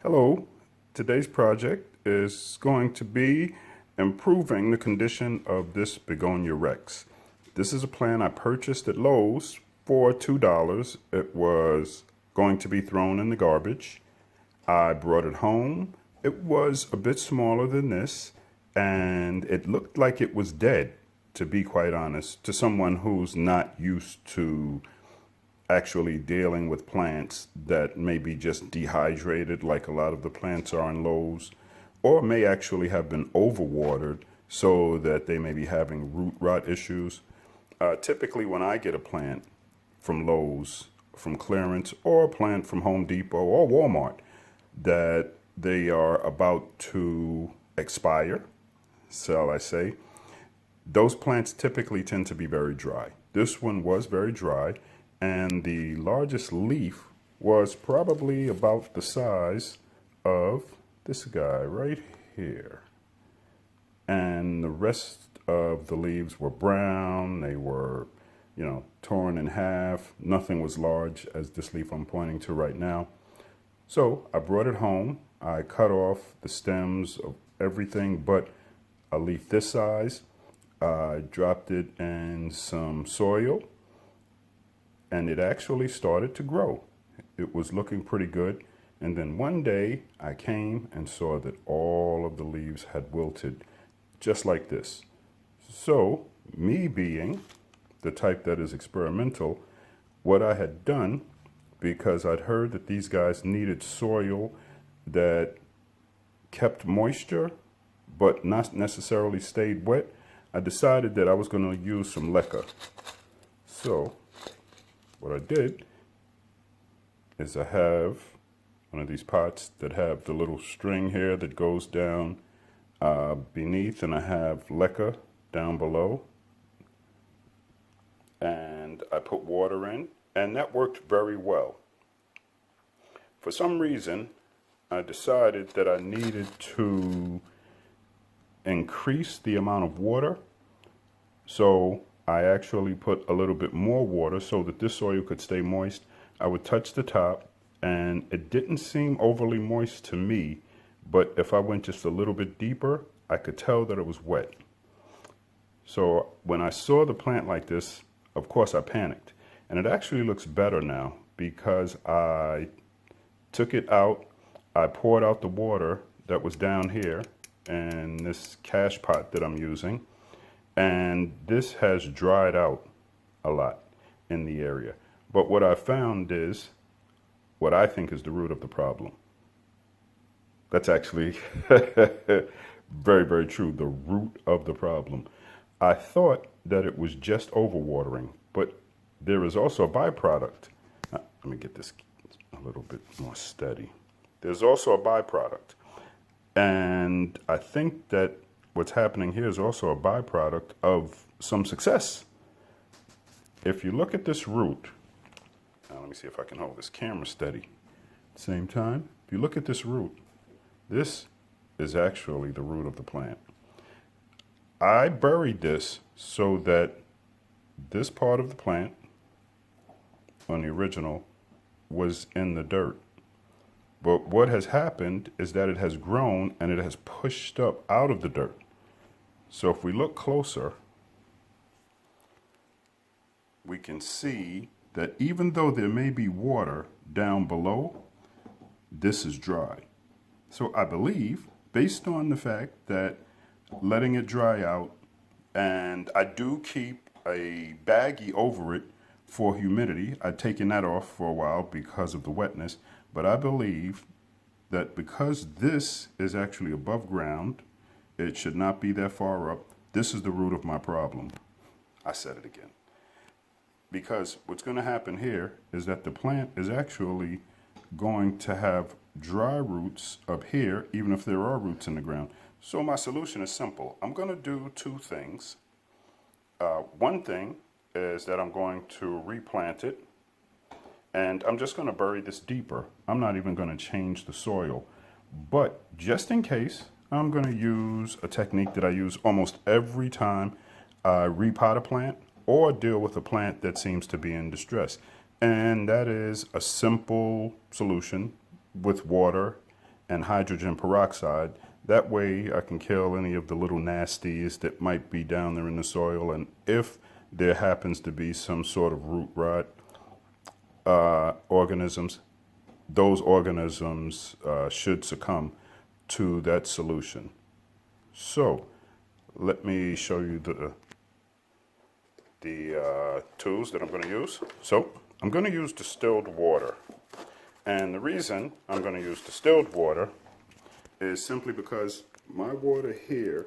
Hello, today's project is going to be improving the condition of this Begonia Rex. This is a plant I purchased at Lowe's for $2. It was going to be thrown in the garbage. I brought it home. It was a bit smaller than this, and it looked like it was dead, to be quite honest, to someone who's not used to actually dealing with plants that may be just dehydrated like a lot of the plants are in Lowe's, or may actually have been overwatered so that they may be having root rot issues. Typically when I get a plant from Lowe's, from clearance, or a plant from Home Depot or Walmart that they are about to expire, shall I say, those plants typically tend to be very dry. This one was very dry, and the largest leaf was probably about the size of this guy right here. And the rest of the leaves were brown. They were, torn in half. Nothing was large as this leaf I'm pointing to right now. So I brought it home. I cut off the stems of everything but a leaf this size. I dropped it in some soil, and it actually started to grow. It was looking pretty good. And then one day I came and saw that all of the leaves had wilted just like this. So me being the type that is experimental, what I had done, because I'd heard that these guys needed soil that kept moisture but not necessarily stayed wet, I decided that I was going to use some leca. So what I did is I have one of these pots that have the little string here that goes down beneath, and I have leca down below. And I put water in, and that worked very well. For some reason, I decided that I needed to increase the amount of water. So I actually put a little bit more water so that this soil could stay moist. I would touch the top, and it didn't seem overly moist to me, but if I went just a little bit deeper, I could tell that it was wet. So when I saw the plant like this, of course I panicked. And it actually looks better now because I took it out, I poured out the water that was down here in this cash pot that I'm using, and this has dried out a lot in the area. But what I found is what I think is the root of the problem. That's actually very, very true. The root of the problem. I thought that it was just overwatering, but there is also a byproduct. Let me get this a little bit more steady. There's also a byproduct. And I think that what's happening here is also a byproduct of some success. If you look at this root, now let me see if I can hold this camera steady at the same time. If you look at this root, this is actually the root of the plant. I buried this so that this part of the plant on the original was in the dirt. But what has happened is that it has grown and it has pushed up out of the dirt. So if we look closer, we can see that even though there may be water down below, this is dry. So I believe, based on the fact that letting it dry out, and I do keep a baggie over it for humidity. I'd taken that off for a while because of the wetness, but I believe that because this is actually above ground, it should not be that far up. This is the root of my problem. I said it again. Because what's going to happen here is that the plant is actually going to have dry roots up here, even if there are roots in the ground. So my solution is simple. I'm going to do two things. One thing is that I'm going to replant it, and I'm just going to bury this deeper. I'm not even going to change the soil. But just in case, I'm going to use a technique that I use almost every time I repot a plant or deal with a plant that seems to be in distress. And that is a simple solution with water and hydrogen peroxide. That way I can kill any of the little nasties that might be down there in the soil. And if there happens to be some sort of root rot organisms, those organisms should succumb to that solution. So let me show you the tools that I'm going to use. So I'm going to use distilled water. And the reason I'm going to use distilled water is simply because my water here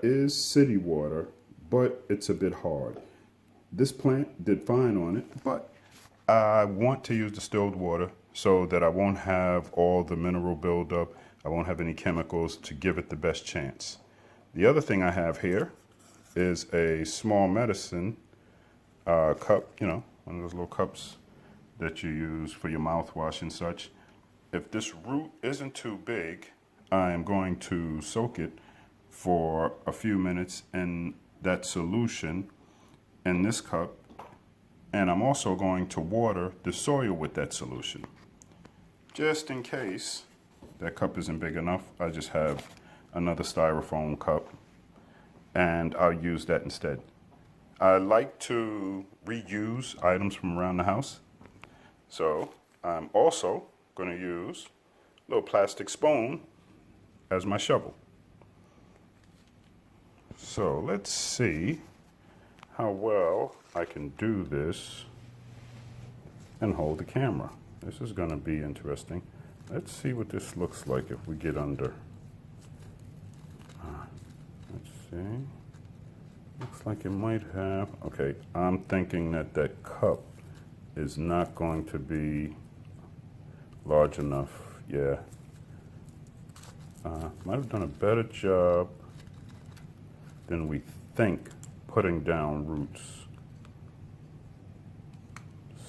is city water, but it's a bit hard. This plant did fine on it, but I want to use distilled water so that I won't have all the mineral buildup. I won't have any chemicals to give it the best chance. The other thing I have here is a small medicine cup, you know, one of those little cups that you use for your mouthwash and such. If this root isn't too big, I am going to soak it for a few minutes in that solution in this cup, and I'm also going to water the soil with that solution. Just in case that cup isn't big enough, I just have another styrofoam cup, and I'll use that instead. I like to reuse items from around the house, so I'm also going to use a little plastic spoon as my shovel. So let's see how well I can do this and hold the camera. This is going to be interesting. Let's see what this looks like if we get under. Let's see. Looks like it might have. Okay, I'm thinking that that cup is not going to be large enough. Yeah. Might have done a better job than we think putting down roots.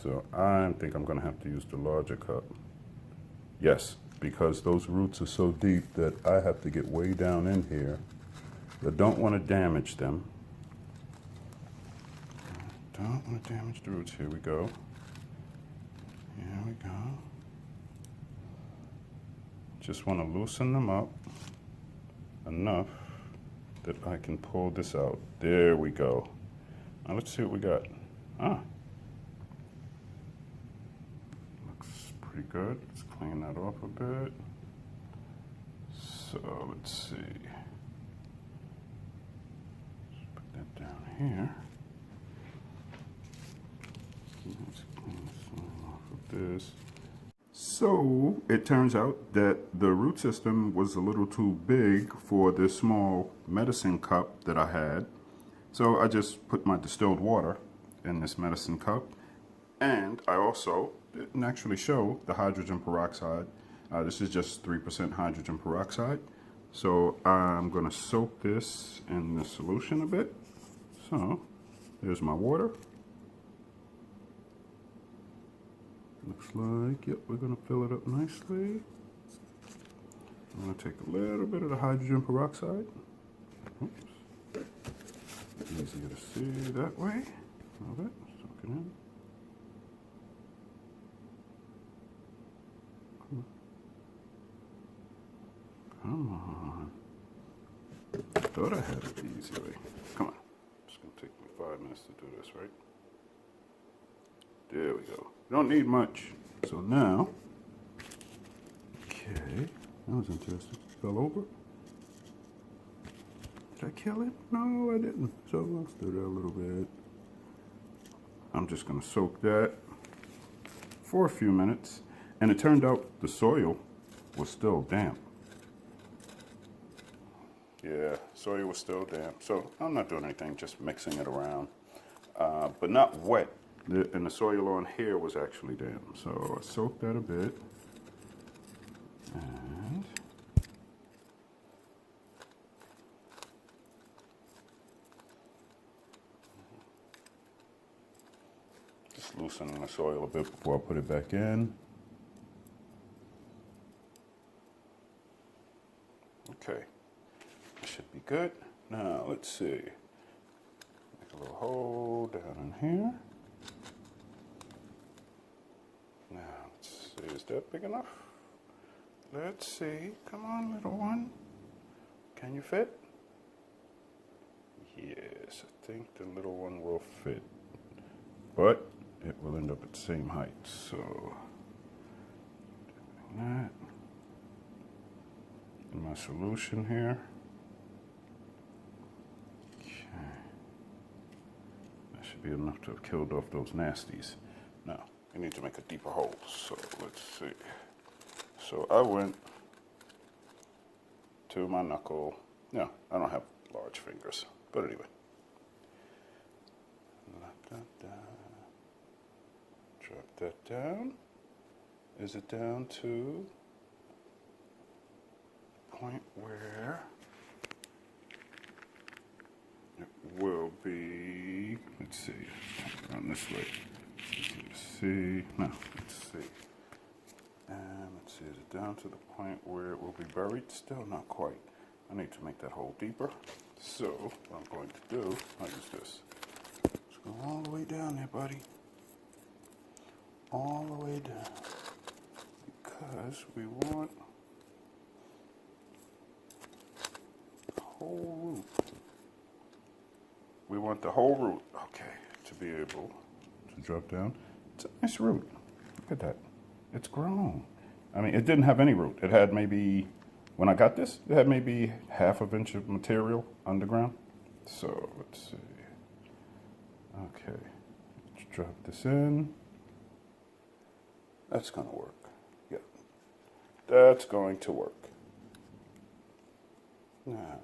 So I think I'm going to have to use the larger cup. Yes, because those roots are so deep that I have to get way down in here. I don't want to damage them. Don't want to damage the roots. Here we go. Here we go. Just want to loosen them up enough that I can pull this out. There we go. Now let's see what we got. Looks pretty good. Let's clean that off a bit. So let's see. Let's put that down here. Let's clean some off of this. So it turns out that the root system was a little too big for this small medicine cup that I had. So I just put my distilled water in this medicine cup, and I also didn't actually show the hydrogen peroxide. This is just 3% hydrogen peroxide. So I'm going to soak this in the solution a bit. So there's my water. Looks like, yep, we're going to fill it up nicely. I'm going to take a little bit of the hydrogen peroxide. Oops. Easier to see that way. A little bit. Soak it in. Come on. Thought I had it the easy way. Come on. It's going to take me 5 minutes to do this, right? There we go. You don't need much. So now, okay, that was interesting. Fell over. Did I kill it? No, I didn't. So I'll stir that a little bit. I'm just going to soak that for a few minutes. And it turned out the soil was still damp. Yeah, soil was still damp. So I'm not doing anything, just mixing it around. But not wet. And the soil on here was actually damp. So I soaked that a bit. And just loosening the soil a bit before I put it back in. Okay, should be good. Now let's see. Make a little hole down in here. Now let's see, is that big enough? Let's see. Come on, little one. Can you fit? Yes, I think the little one will fit. But it will end up at the same height. So, doing that. And my solution here. Okay. That should be enough to have killed off those nasties. Now, we need to make a deeper hole. So, let's see. So, I went to my knuckle. No, I don't have large fingers. But anyway. Drop that down. Is it down to the point where it will be, let's see, around this way. Let's see, no, let's see. And let's see, is it down to the point where it will be buried? Still not quite. I need to make that hole deeper. So what I'm going to do, I'll use this. Let's go all the way down there, buddy. All the way down. Because we want the whole root. We want the whole root, okay, to be able to drop down. It's a nice root. Look at that. It's grown. I mean, it didn't have any root. It had maybe, when I got this, it had maybe ½ inch of material underground. So let's see. Okay, let's drop this in. That's going to work. Yeah, that's going to work. Now,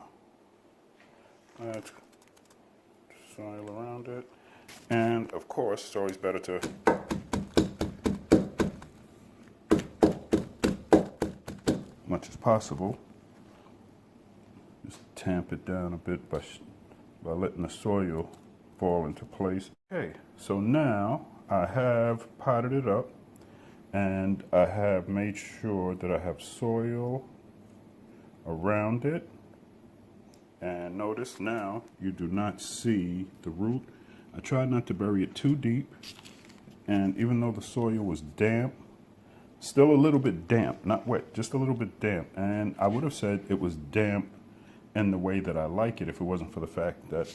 let's soil around it. And of course, it's always better to much as possible, just tamp it down a bit by letting the soil fall into place. Okay, so now I have potted it up and I have made sure that I have soil around it. And notice now you do not see the root. I tried not to bury it too deep, and even though the soil was damp, still a little bit damp, not wet, just a little bit damp. And I would have said it was damp in the way that I like it if it wasn't for the fact that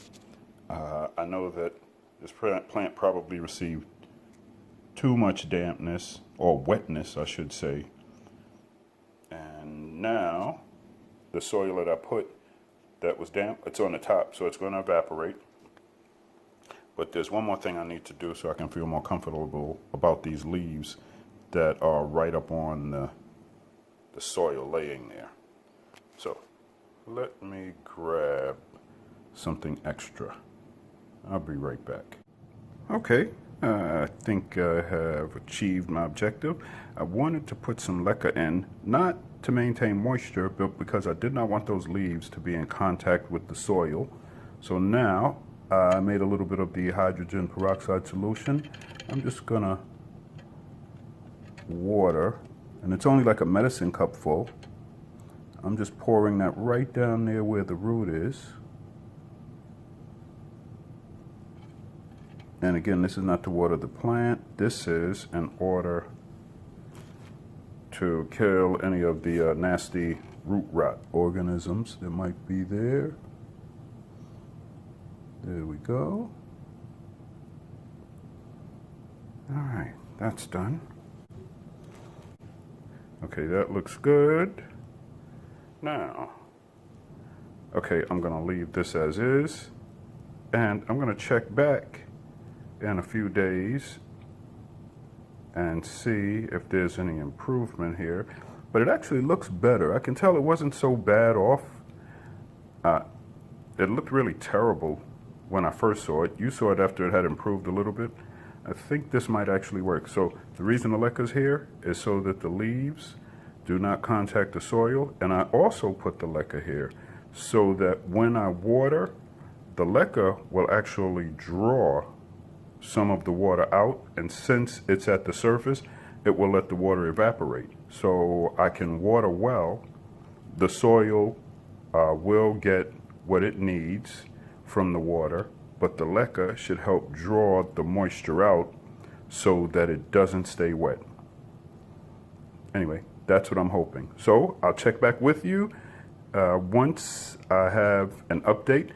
I know that this plant probably received too much dampness, or wetness I should say. And now the soil that I put that was damp, it's on the top, so it's going to evaporate. But there's one more thing I need to do so I can feel more comfortable about these leaves that are right up on the soil laying there. So let me grab something extra. I'll be right back. Okay, I think I have achieved my objective. I wanted to put some leca in, not to maintain moisture, but because I did not want those leaves to be in contact with the soil. So now I made a little bit of the hydrogen peroxide solution. I'm just gonna water, and it's only like a medicine cup full. I'm just pouring that right down there where the root is. And again, this is not to water the plant. This is in order to kill any of the nasty root rot organisms that might be there. There we go. All right, that's done. Okay, that looks good. Now, okay, I'm gonna leave this as is, and I'm gonna check back in a few days and see if there's any improvement here. But it actually looks better. I can tell it wasn't so bad off. It looked really terrible when I first saw it. You saw it after it had improved a little bit. I think this might actually work. So the reason the leca's here is so that the leaves do not contact the soil. And I also put the leca here so that when I water, the leca will actually draw some of the water out, and since it's at the surface, it will let the water evaporate. So I can water well. The soil will get what it needs from the water, but the leca should help draw the moisture out so that it doesn't stay wet. Anyway, That's what I'm hoping. So I'll check back with you once I have an update.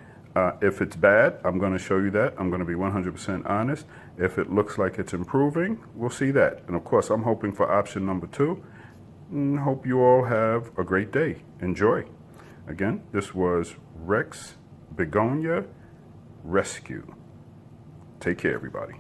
If it's bad, I'm going to show you that. I'm going to be 100% honest. If it looks like it's improving, we'll see that. And of course, I'm hoping for option number 2. And hope you all have a great day. Enjoy. Again, this was Begonia Rescue. Take care, everybody.